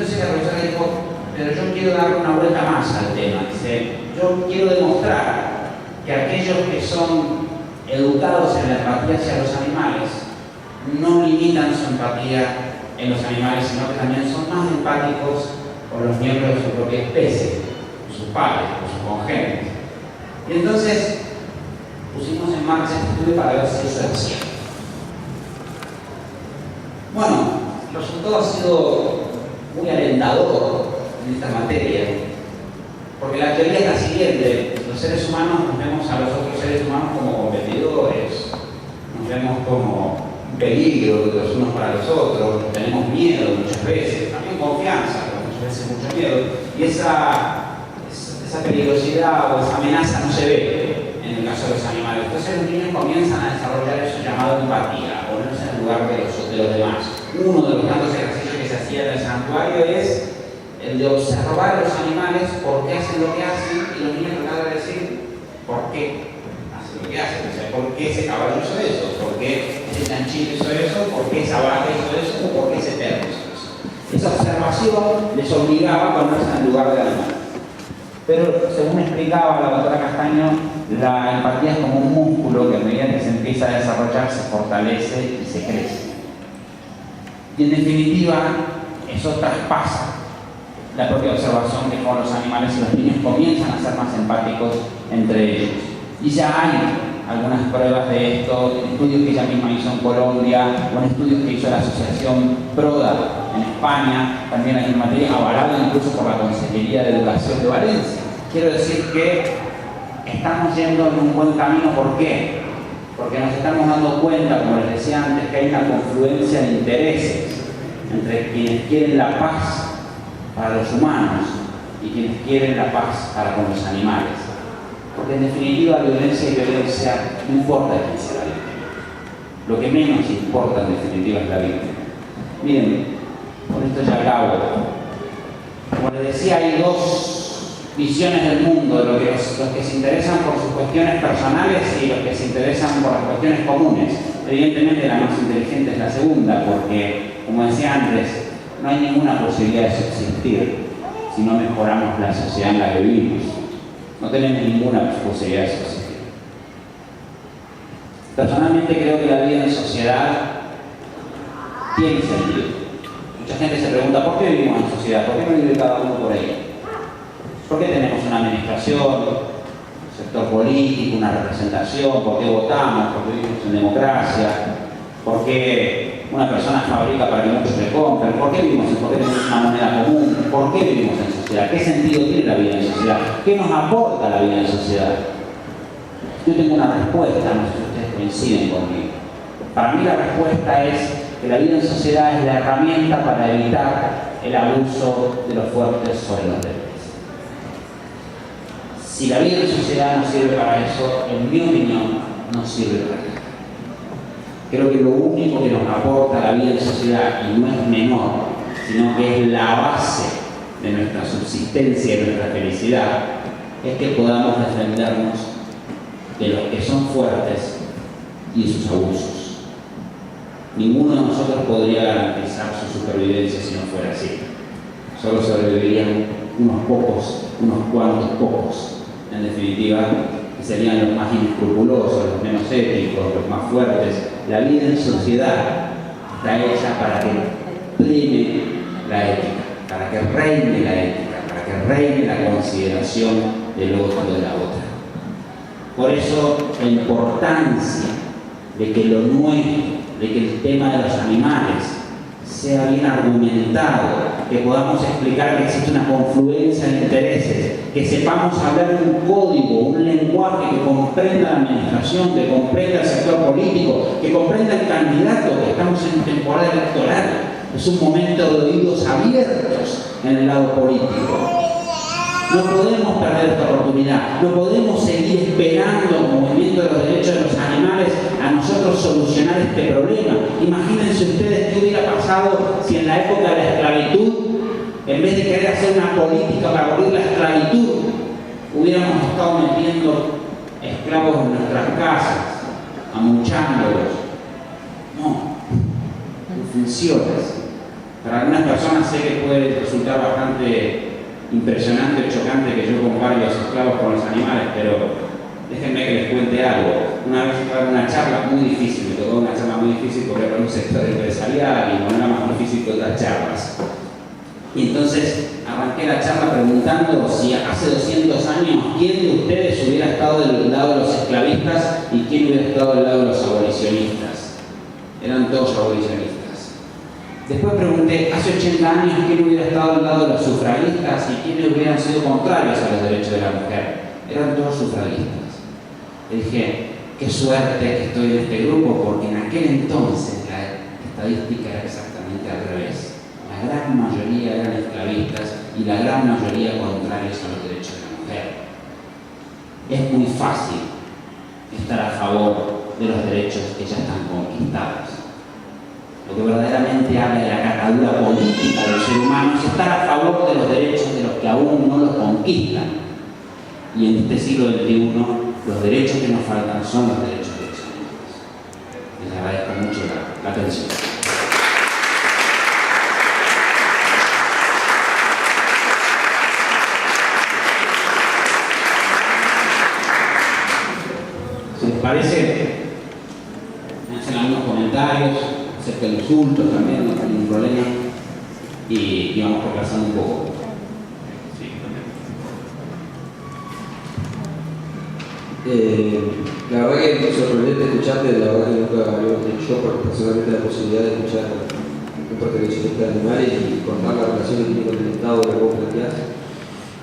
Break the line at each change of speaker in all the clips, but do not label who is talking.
Entonces la profesora dijo, pero yo quiero darle una vuelta más al tema. Dice, yo quiero demostrar que aquellos que son educados en la empatía hacia los animales no limitan su empatía en los animales, sino que también son más empáticos con los miembros de su propia especie, con sus padres, con sus congéneres. Y entonces pusimos en marcha este estudio para ver si eso era cierto. Bueno, el resultado ha sido muy alentador en esta materia, porque la teoría es la siguiente: los seres humanos nos vemos a los otros seres humanos como competidores, nos vemos como un peligro los unos para los otros, tenemos miedo muchas veces, también confianza, pero muchas veces mucho miedo, y esa peligrosidad o esa amenaza no se ve en el caso de los animales. Entonces los niños comienzan a desarrollar eso llamado empatía, ponerse en el lugar de los demás. Uno de los tantos ejercicios que se hacía en el santuario es el de observar a los animales por qué hacen lo que hacen, y los niños tratan de decir por qué hacen lo que hacen. O sea, por qué ese caballo hizo eso, por qué ese chanchito hizo eso, por qué esa vaca hizo eso, o por qué ese perro hizo eso. Esa observación les obligaba a ponerse en el lugar del animal. Pero, según explicaba la doctora Castaño, la empatía es como un músculo que a medida que se empieza a desarrollar se fortalece y se crece. Y en definitiva, eso traspasa la propia observación que con los animales, y los niños comienzan a ser más empáticos entre ellos. Y ya hay algunas pruebas de esto, estudios que ella misma hizo en Colombia, o estudios que hizo la Asociación PRODA en España, también hay en materia, avalado incluso por la Consejería de Educación de Valencia. Quiero decir que estamos yendo en un buen camino. ¿Por qué? Porque nos estamos dando cuenta, como les decía antes, que hay una confluencia de intereses entre quienes quieren la paz para los humanos y quienes quieren la paz para con los animales. Porque en definitiva violencia y violencia no importa quién sea la víctima. Lo que menos importa en definitiva es la víctima. Miren, con esto ya acabo. Como les decía, hay dos visiones del mundo: los que se interesan por sus cuestiones personales y los que se interesan por las cuestiones comunes. Evidentemente la más inteligente es la segunda, porque, como decía antes, no hay ninguna posibilidad de subsistir si no mejoramos la sociedad en la que vivimos. No tenemos ninguna posibilidad de subsistir. Personalmente creo que la vida en sociedad tiene sentido. Mucha gente se pregunta, ¿por qué vivimos en sociedad? ¿Por qué no vive cada uno por ahí? ¿Por qué tenemos una administración, un sector político, una representación? ¿Por qué votamos? ¿Por qué vivimos en democracia? ¿Por qué una persona fabrica para que muchos le compren? ¿Por qué vivimos? ¿Por qué tenemos una moneda común? ¿Por qué vivimos en sociedad? ¿Qué sentido tiene la vida en sociedad? ¿Qué nos aporta la vida en sociedad? Yo tengo una respuesta, no sé si ustedes coinciden conmigo. Para mí la respuesta es que la vida en sociedad es la herramienta para evitar el abuso de los fuertes sobre los débiles. Si la vida en sociedad no sirve para eso, en mi opinión, no sirve para nada. Creo que lo único que nos aporta la vida en sociedad, y no es menor, sino que es la base de nuestra subsistencia y de nuestra felicidad, es que podamos defendernos de los que son fuertes y de sus abusos. Ninguno de nosotros podría garantizar su supervivencia si no fuera así. Solo sobrevivirían unos pocos, unos cuantos pocos, en definitiva, que serían los más inescrupulosos, los menos éticos, los más fuertes. La vida en sociedad está hecha para que prime la ética, para que reine la ética, para que reine la consideración del otro y de la otra. Por eso la importancia de que lo nuestro, de que el tema de los animales sea bien argumentado, que podamos explicar que existe una confluencia de intereses, que sepamos hablar un código, un lenguaje que comprenda la administración, que comprenda el sector político, que comprenda el candidato, que estamos en temporada electoral. Es un momento de oídos abiertos en el lado político. No podemos perder esta oportunidad, no podemos seguir esperando el movimiento de los derechos de los animales a nosotros solucionar este problema. Imagínense ustedes qué hubiera pasado si en la época de la esclavitud, en vez de querer hacer una política para abolir la esclavitud, hubiéramos estado metiendo esclavos en nuestras casas, amuchándolos. No funciona así. Para algunas personas sé que puede resultar bastante impresionante o chocante que yo compare los esclavos con los animales, pero déjenme que les cuente algo. Una vez estaba en una charla muy difícil, me tocó una charla muy difícil porque era un sector empresarial y no era más difícil que otras charlas. Y entonces arranqué la charla preguntando si hace 200 años quién de ustedes hubiera estado del lado de los esclavistas y quién hubiera estado del lado de los abolicionistas. Eran todos abolicionistas. Después pregunté, hace 80 años quién hubiera estado del lado de los sufragistas y quiénes hubieran sido contrarios a los derechos de la mujer. Eran todos sufragistas. Le dije, qué suerte que estoy en este grupo porque en aquel entonces la estadística era exactamente al revés. La gran mayoría eran esclavistas y la gran mayoría contrarios a los derechos de la mujer. Es muy fácil estar a favor de los derechos que ya están conquistados. Lo que verdaderamente habla de la catadura política del ser humano es estar a favor de los derechos de los que aún no los conquistan. Y en este siglo XXI, los derechos que nos faltan son los derechos de los animales. Les agradezco mucho la atención. Si les parece, me hacen algunos comentarios acerca de insultos también, no hay ningún problema, y vamos conversando un poco.
La verdad que es sorprendente escucharte, la verdad que nunca había tenido yo personalmente la posibilidad de escuchar un proteccionista de animales y contar la relación que tiene con el Estado de la vos planteás.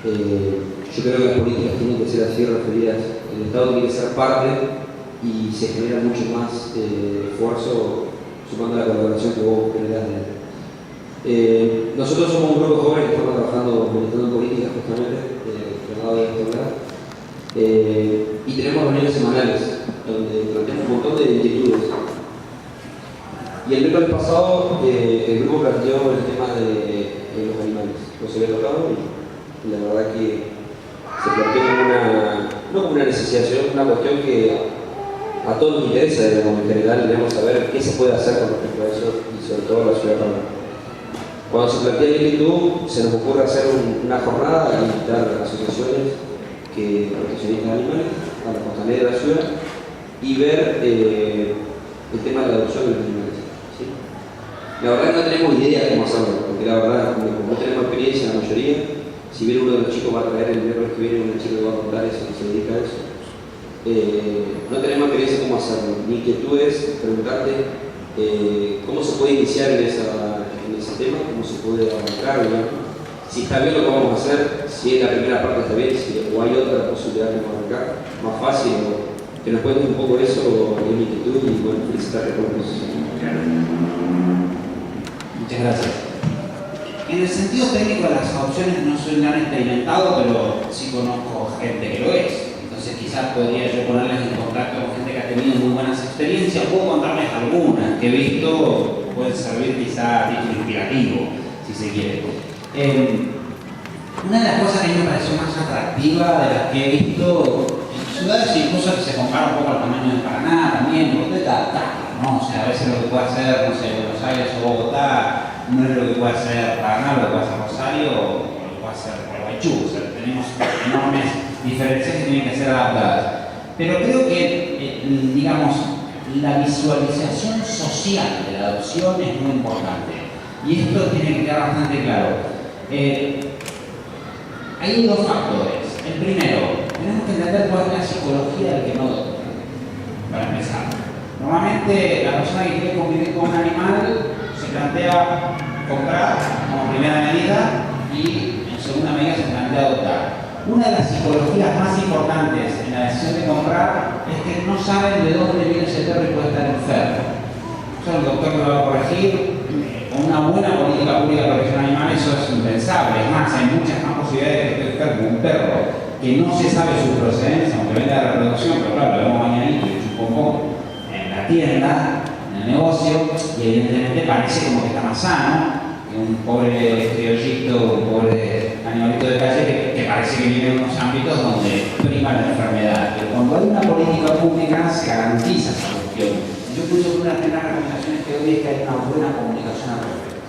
Yo creo que las políticas tienen que ser así referidas. El Estado tiene que ser parte y se genera mucho más esfuerzo sumando la colaboración que vos generás. Nosotros somos un grupo joven que estamos trabajando, militando en políticas justamente, llamado de Estado. Y tenemos reuniones semanales donde planteamos un montón de inquietudes. Y el miércoles pasado el grupo planteó el tema de los animales. No se había tocado y la verdad que se planteó no como una necesidad, sino una cuestión que a todos nos interesa, digamos, en general debemos saber qué se puede hacer con respecto a eso y sobre todo en la ciudad de Roma. Cuando se plantea la inquietud, se nos ocurre hacer una jornada e invitar a asociaciones que proteccionistas de animales a la costanera de la ciudad y ver el tema de la adopción de los animales. ¿Sí? La verdad que no tenemos idea de cómo hacerlo, porque la verdad, como no tenemos experiencia en la mayoría, si bien uno de los chicos va a traer el miércoles que viene un chico que va a contar eso, que se dedica a eso, no tenemos experiencia en cómo hacerlo. Mi inquietud es preguntarte cómo se puede iniciar en ese tema, cómo se puede arrancar, digamos. Si está bien lo que vamos a hacer, si es la primera parte está bien, o hay otra posibilidad que podamos arrancar, más fácil, o que nos cuentes un poco eso, de mi inquietud y bueno, felicitarte por la exposición.
Muchas gracias. En el sentido técnico las adopciones no soy tan experimentado, pero sí conozco gente que lo es. Entonces quizás podría yo ponerles en contacto con gente que ha tenido muy buenas experiencias. Puedo contarles algunas que he visto, pueden servir quizás a título inspirativo, si se quiere. Una de las cosas que a mí me pareció más atractiva de las que he visto en ciudades incluso que se compara un poco al tamaño de Paraná también, porque es adaptable, ¿no? O sea, a veces lo que puede hacer, no sé, Buenos Aires o Bogotá no es lo que puede hacer Paraná, lo que puede hacer Rosario o lo que puede hacer Gualeguaychú. O sea, tenemos enormes diferencias que tienen que ser adaptadas. Pero creo que, digamos, la visualización social de la adopción es muy importante. Y esto tiene que quedar bastante claro. Hay dos factores. El primero, tenemos que entender cuál es la psicología del que no adopta, para empezar. Normalmente la persona que quiere convivir con un animal se plantea comprar como primera medida y en segunda medida se plantea adoptar. Una de las psicologías más importantes en la decisión de comprar es que no saben de dónde viene ese perro y puede estar enfermo. Eso el doctor me lo va a corregir. Con una buena política pública de protección animal eso es impensable. Es más, hay muchas más posibilidades de que esté enfermo un perro que no se sabe su procedencia, aunque venga de reproducción, pero claro, lo vemos mañanito y es un pompón en la tienda, en el negocio, y evidentemente parece como que está más sano que un pobre criollito, un pobre animalito de calle que parece que vive en unos ámbitos donde prima la enfermedad. Pero cuando hay una política pública se garantiza esa cuestión. Yo pienso que una de las primeras recomendaciones que doy es que hay una buena comunicación al respecto.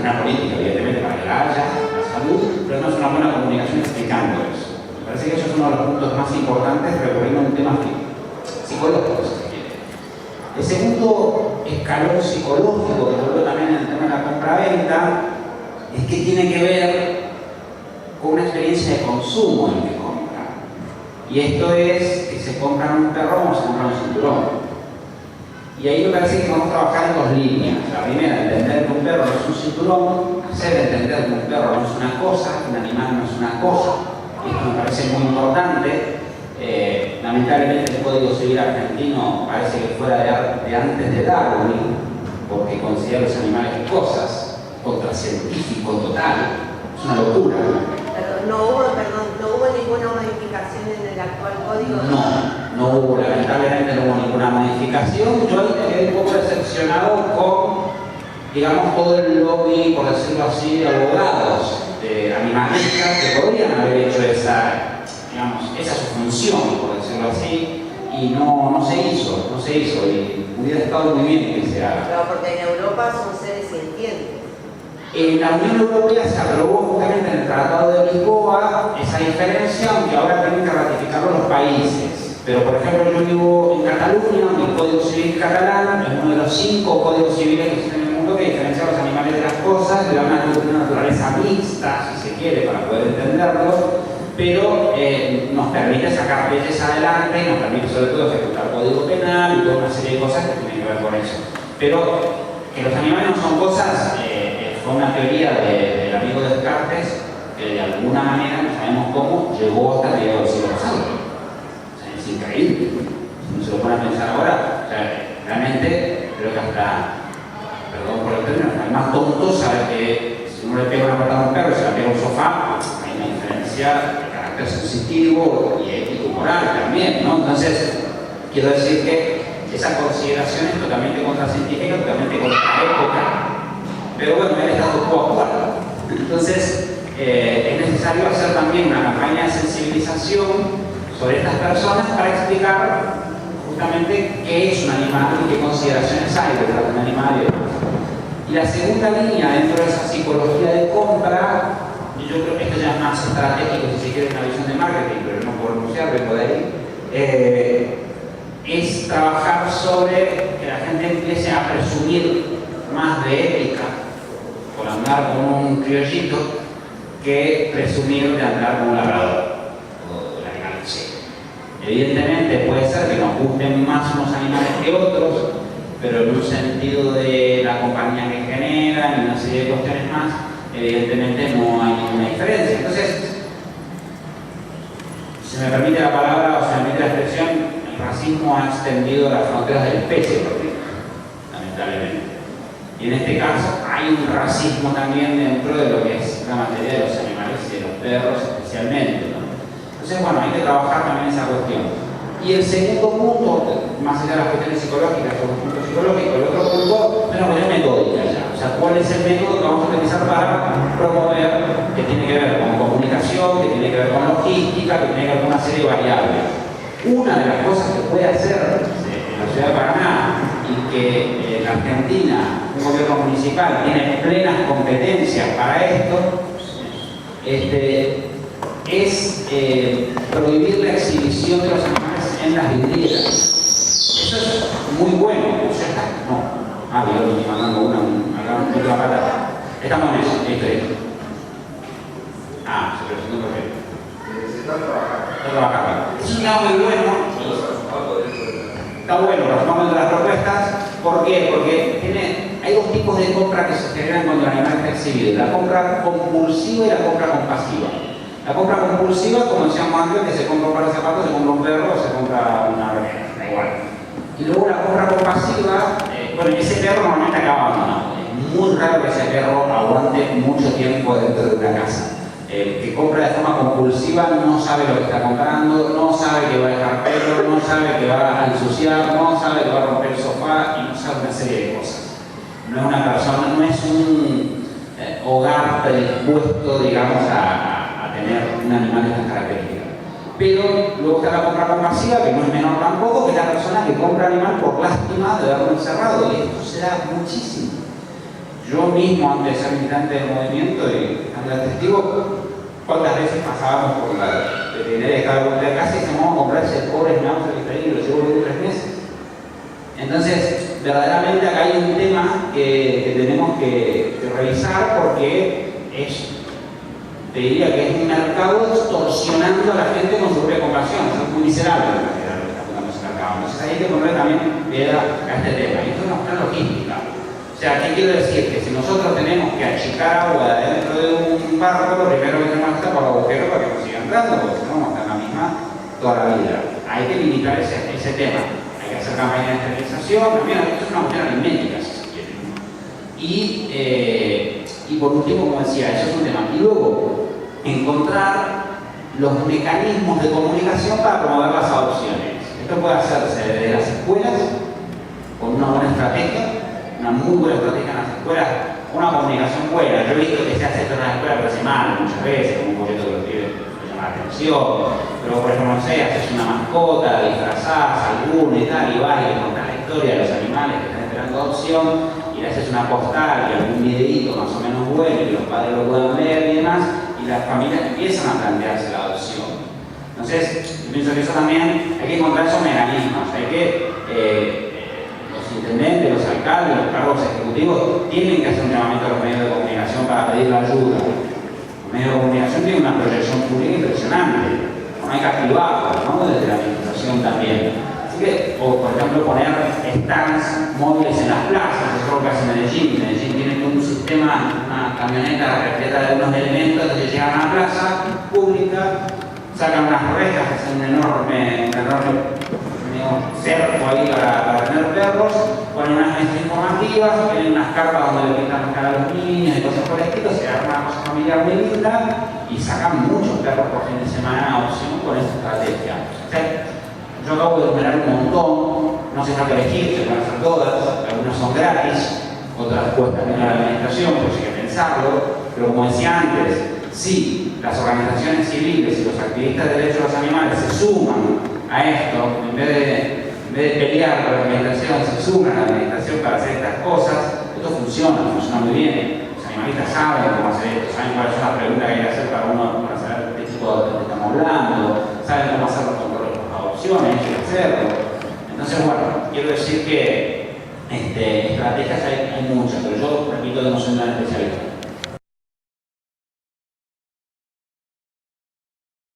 una política, evidentemente, para que la haya, la salud, pero no es una buena comunicación explicando eso. Me parece que eso es uno de los puntos más importantes recurriendo a un tema psicológico, si se quiere. El segundo escalón psicológico, que vuelve también en el tema de la compra-venta, es que tiene que ver con una experiencia de consumo en que compra. Y esto es que se compra un perro o se compra un cinturón. Y ahí me parece que vamos a trabajar en dos líneas. La primera, entender que un perro no es un cinturón, hacer entender que un perro no es una cosa, que un animal no es una cosa. Esto me parece muy importante. Lamentablemente el Código Civil argentino parece que fuera de antes de Darwin, porque considera los animales cosas, contracientífico total. Es una locura.
No hubo ninguna modificación en el actual código.
No hubo, lamentablemente no hubo ninguna modificación. Yo ahí me quedé un poco decepcionado con, digamos, todo el lobby, por decirlo así, de abogados de animalistas que podrían haber hecho esa es su función, por decirlo así, y no se hizo, y hubiera estado muy bien que se haga.
Pero porque en Europa son seres sintientes.
En la Unión Europea se aprobó justamente en el Tratado de Lisboa esa diferencia, aunque ahora tienen que ratificarlo los países. Pero, por ejemplo, yo vivo en Cataluña, donde el Código Civil catalán es uno de los 5 códigos civiles que existen en el mundo que diferencia a los animales de las cosas, le da una naturaleza mixta, si se quiere, para poder entenderlo, pero nos permite sacar leyes adelante, nos permite sobre todo ejecutar código penal y toda una serie de cosas que tienen que ver con eso. Pero que los animales no son cosas, fue una teoría del amigo Descartes que de alguna manera, no sabemos cómo, llegó hasta mediados del siglo pasado. Es increíble. Si uno se lo pone a pensar ahora, realmente creo que hasta, perdón por el término, hasta el más tonto sabe que si uno le pega una patada a un perro y se la pega a un sofá, hay una diferencia de carácter sensitivo y ético y moral también, ¿no? Entonces, quiero decir que esa consideración es totalmente contracientífica, totalmente contra la época, pero bueno, él está todo actual. Entonces, es necesario hacer también una campaña de sensibilización sobre estas personas para explicar justamente qué es un animal y qué consideraciones hay detrás de un animal y demás. Y la segunda línea dentro de esa psicología de compra, y yo creo que esto ya es más estratégico, si se quiere, una visión de marketing, pero no puedo renunciar, vengo de ahí, es trabajar sobre que la gente empiece a presumir más de ética por andar con un criollito que presumir de andar con un labrador o el animal que sea. Evidentemente puede ser que nos gusten más unos animales que otros, pero en un sentido de la compañía que generan y una serie de cuestiones más, evidentemente no hay ninguna diferencia. Entonces, si me permite la palabra o se me permite la expresión, el racismo ha extendido las fronteras de la especie, lamentablemente. Y en este caso hay un racismo también dentro de lo que es la materia de los animales y de los perros especialmente, ¿no? Entonces, bueno, hay que trabajar también esa cuestión. Y el segundo punto, más allá de las cuestiones psicológicas, o los puntos psicológicos, el otro punto es una cuestión metódica ya. O sea, cuál es el método que vamos a utilizar para promover, que tiene que ver con comunicación, que tiene que ver con logística, que tiene que ver con una serie de variables. Una de las cosas que puede hacer en la ciudad de Paraná y que en Argentina un gobierno municipal tiene plenas competencias para esto, es prohibir la exhibición de los animales en las vidrieras. Eso es muy bueno. ¿Ya está? No. Yo estoy mandando una pata. Estamos en eso. Listo. Se presentó perfecto. Está trabajando. Es un lado muy bueno. Está bueno, retomando de las propuestas. ¿Por qué? Porque hay dos tipos de compra que se generan cuando el animal está exhibido: la compra compulsiva y la compra compasiva. La compra compulsiva, como decíamos antes, que se compra un par de zapatos, se compra un perro o se compra una remera, da igual. Y luego la compra compasiva, ese perro normalmente acaba abandonado. Es muy raro que ese perro aguante mucho tiempo dentro de una casa. El que compra de forma compulsiva no sabe lo que está comprando, no sabe que va a dejar pelo, no sabe que va a ensuciar, no sabe que va a romper el sofá y no sabe una serie de cosas. No es una persona, no es un hogar predispuesto, digamos, a tener un animal de estas características. Pero luego está la compra compasiva, que no es menor tampoco, que es la persona que compra animal por lástima de haberlo encerrado, y esto se da muchísimo. Yo mismo, antes de ser militante del movimiento y andar testigo, cuántas veces pasábamos por la veterinaria de cada vuelta de casa y decíamos, vamos a comprar ese pobre schnauzer que está ahí y lo llevo en 3 meses. Entonces, verdaderamente acá hay un tema que tenemos que revisar porque te diría que es un mercado extorsionando a la gente con su propia compasión. Es muy miserable lo que está jugando ese mercado. Entonces hay que poner también piedra a este tema. Y esto es una cuestión logística. O sea, ¿qué quiero decir? Que si nosotros tenemos que achicar agua dentro de un barco, lo primero que tenemos que hacer por el agujero para que nos siga entrando, porque si no vamos a estar en la misma toda la vida. Hay que limitar ese tema. Hay que hacer campañas de esterilización. También esto es una cuestión alimenticia, si se quiere. Y por último, como decía, eso es un tema. Y luego, encontrar los mecanismos de comunicación para promover las adopciones. Esto puede hacerse desde las escuelas, con una buena estrategia, una muy buena estrategia en las escuelas, una comunicación buena. Yo he visto que se hace esto en las escuelas, pero hace mal muchas veces, como un proyecto que los pibes llama la atención. Pero por ejemplo, no sé, haces una mascota, disfrazás alguna y tal, y vas y le contás la historia de los animales que están esperando adopción, y le haces una postal y algún videíto más o menos bueno, y los padres lo puedan ver y demás, y las familias empiezan a plantearse la adopción. Entonces, yo pienso que eso también hay que encontrar esos mecanismos, hay que los intendentes, los alcaldes, los cargos ejecutivos tienen que hacer un llamamiento a los medios de comunicación para pedir la ayuda. Los medios de comunicación tienen una proyección pública impresionante, no hay que activarla, ¿no? Desde la administración también. Así que, o por ejemplo, poner stands móviles en las plazas, eso es lo que hace Medellín. Medellín tiene un sistema, una camioneta repleta de unos elementos que llegan a la plaza pública, sacan unas rejas, hacen un enorme cerco ahí para tener perros, ponen unas mesas informativas, tienen unas carpas donde le pintan las caras a los niños y cosas por el estilo, se arma una cosa familiar muy linda y sacan muchos perros por fin de semana en adopción con esa estrategia. O sea, yo acabo de enumerar un montón, no sé cuánto elegir, se pueden hacer todas, algunas son gratis, otras cuestan dinero a la administración, pero hay que pensarlo, pero como decía antes, si las organizaciones civiles y los activistas de derechos de los animales se suman a esto, en vez de pelear por la administración, se suman a la administración para hacer estas cosas, esto funciona muy bien. Los animalistas saben cómo hacer esto, saben cuáles son las preguntas que hay que hacer para saber de qué tipo de adopción estamos hablando, saben cómo hacer los controles por adopciones, hay que hacerlo. Entonces, bueno, quiero decir que estrategias hay muchas, pero yo repito que no soy un especialista.